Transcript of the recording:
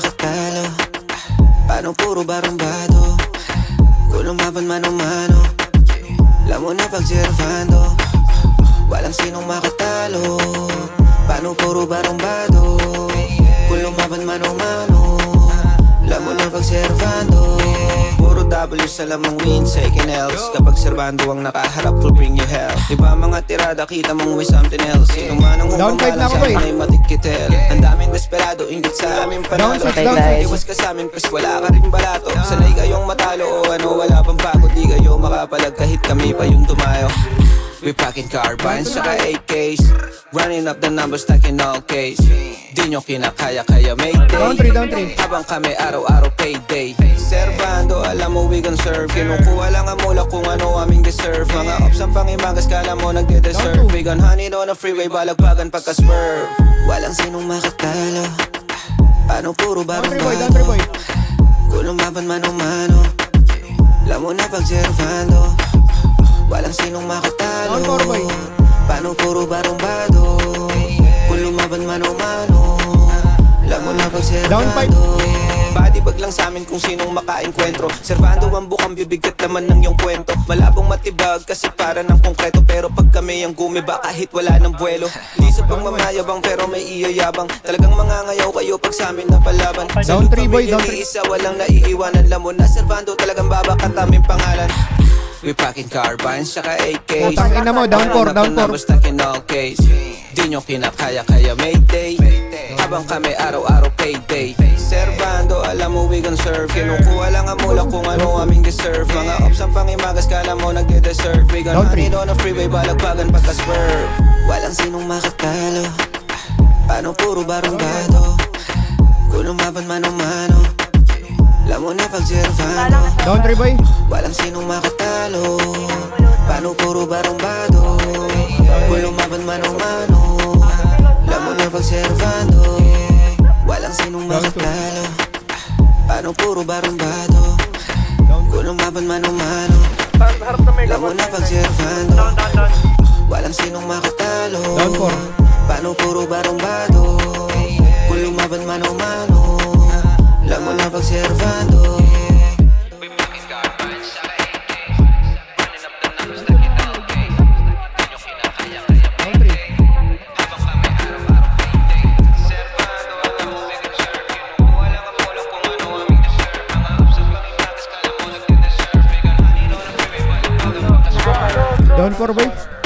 makatalo? Paano puro barumbado? Kung lumaban mano-mano, alam mo na pagservando, walang sinong makatalo. Paano puro barumbado? Kung lumaban mano-mano, alam mo na pagservando. Puro W sa lamang win, second else. Kapag serbando ang nakaharap will bring you hell. Iba mga tirada, kita mong may something else. Sino man ang humabalang sa amin ay matikitel. Ang daming desperado, ingit sa aming panalo. Iwas ka sa amin, pres wala ka rin balato. Sanay kayong matalo o ano, wala pang bago. Di kayo makapalag kahit kami pa yung tumayo. We packing carbines, saka AKs, running up the numbers, stacking all case. Di nyo kinakaya, kaya mayday. Habang kami araw-araw payday. Servando, alam mo we gon' serve. Kinukuha lang ang mula kung ano aming deserve. Mga ops ang pangimagas, kala mo nagde-deserve. We gon' honey on the freeway, balagpagan pagka-swerve. Walang sinong makatalo. Paano puro barumbado? Kung lumaban mano-mano, alam mo na pagservando, walang sinong makatalo. Paano puro barumbado? Kung lumaban mano-mano, alam mo na pagservando. Body bag lang sa amin kung sinong makaenkwentro. Servando ang bukang bibig at laman ng iyong kwento. Malabong matibag kasi para ng konkreto. Pero pag kami ang gumiba kahit wala ng buwelo. Di sa pangmamayabang pero may iyayabang. Talagang mangangayaw kayo pag sa amin napalaban. Sa pamilya ni isa walang naiiwanan. Lamon na servando talagang babakat aming pangalan. We packing carbines, saka AKs. Tangina mo, down 4. Stacking all case. Di nyo kinakaya, kaya mayday. Habang kami araw-araw payday. Servando, alam mo we gon' serve. Kinukuha lang ang mula kung ano aming deserve. Mga ops ang pangimagas, kala mo nagde-deserve. We gon' honey on the freeway, balagpagan pagka-swerve. Walang sinong makatalo. Paano puro barumbado? Kung lumaban mano-mano, alam mo na pagservando. Down 3 boy. Walang sinong makatalo. Paano puro barumbado? Kung lumaban mano-mano, alam mo na pagservando. Walang sinong makatalo. Paano puro barumbado? Kung lumaban mano-mano, alam mo na pagservando. Walang sinong makatalo. Paano puro barumbado? Kung lumaban mano-mano, alam mo na pagservando. Down 4 boy.